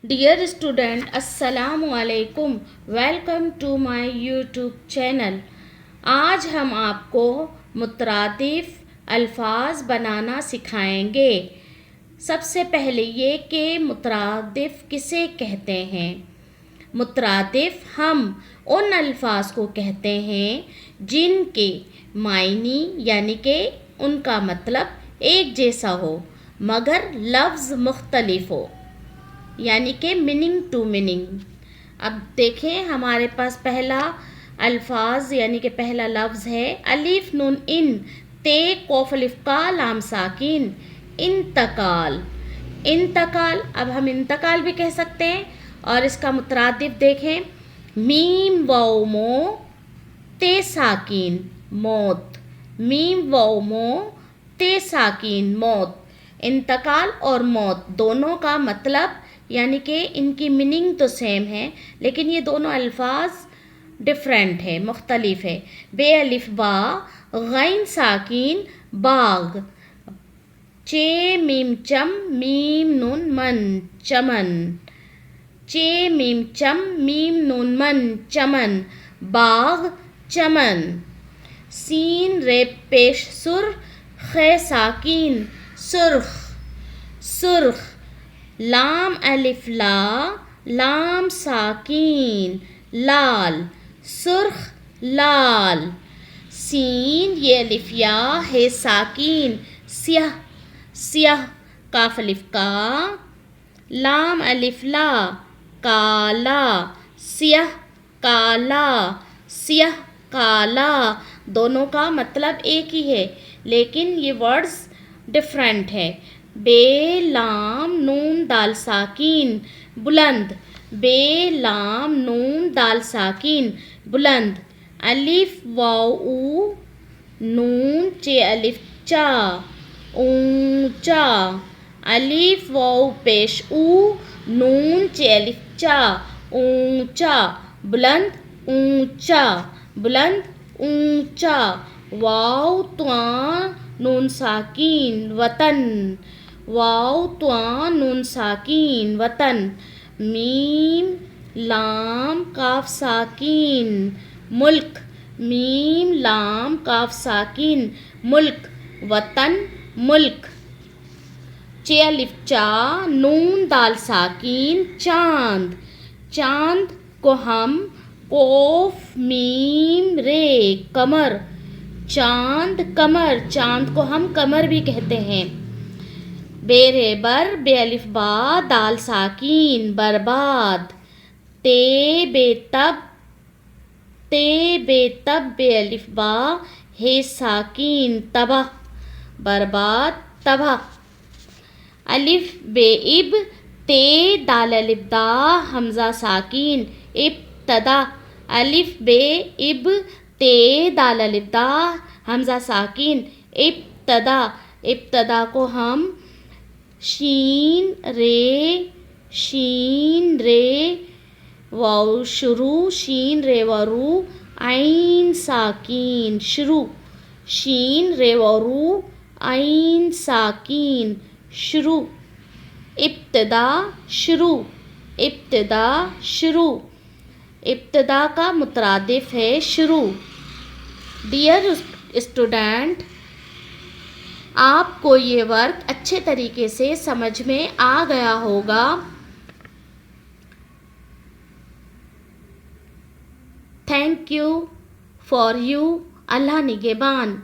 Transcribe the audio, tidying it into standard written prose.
Dear student, Assalamu alaikum. Welcome to my YouTube channel. आज हम आपको मुतरादिफ अल्फाज बनाना सिखाएंगे। सबसे पहले ये कि मुतरादिफ किसे कहते हैं। मुतरादिफ हम उन अल्फाज को कहते हैं जिनके मायनी यानी कि उनका मतलब एक जैसा हो मगर लफ्ज़ मुख्तलिफ हो, यानी कि मीनिंग टू मीनिंग। अब देखें, हमारे पास पहला अल्फाज यानी कि पहला लफ्ज़ है अलिफ नून इन ते कौफ अलिफ का लाम साकिन, इंतकाल। इंतकाल, अब हम इंतकाल भी कह सकते हैं। और इसका मुतरादिफ देखें, मीम वाओ मो ते साकिन मौत, मीम वाओ मो ते साकिन मौत। इंतकाल और मौत दोनों का मतलब यानी कि इनकी मीनिंग तो सेम है, लेकिन ये दोनों अल्फाज डिफरेंट है, मुख्तलिफ है। बे अलिफ बा गैन साकिन बाग, चे मीम चम मीम नून मन चमन, चे मीम चम मीम नून मन चमन, बाग चमन। सीन रे पेश सुर खे साकिन सुर्ख, सुर्ख। लाम अलिफ ला लाम साकिन लाल, सुर्ख लाल। सीन ये अलिफ या है साकिन स्याह, स्याह। काफ अलिफ का लाम अलिफ ला काला, स्याह काला, स्याह काला। दोनों का मतलब एक ही है, लेकिन ये वर्ड्स डिफरेंट है। बे लाम नून दाल साकिन बुलंद, बे लाम नून दाल साकिन बुलंद। अलिफ वाओ ऊ नून चे अलिफ चा ऊंचा, अलिफ वाओ पेश ऊ नून चे अलिफ चा ऊंचा, बुलंद ऊंचा, बुलंद ऊंचा। वाओ त्वा नून साकिन वतन, वाओ त्वा नून साकिन वतन। मीम लाम काफ साकिन मुल्क, मीम लाम काफ साकिन मुल्क, वतन मुल्क। चे अलिफ चा नून दाल साकिन चांद, चांद को हम कोफ मीम रे कमर, चांद कमर, चांद को हम कमर भी कहते हैं। बेरे बर बे अलिफ बा दाल साकिन बर्बाद, ते बेतब, ते बेतब बे अलिफ बा हे साकिन तबाह, बर्बाद तबाह। अलिफ बे इब ते दाल अलिफ दा हमजा साकिन इब्तदा, अलिफ बे इब ते दाल अलिफ दा हमजा साकिन इब्तदा। इब्तदा को हम शीन रे वाउ शुरू, शीन रे वरू आइन साकिन शुरू, शीन रे वरू आइन साकिन शुरू। इब्तदा शुरू, इब्तदा शुरू। इब्तदा का मुतरादिफ है शुरू। डियर स्टूडेंट, आपको ये वर्क अच्छे तरीके से समझ में आ गया होगा। Thank you for you. Allah निगहबान।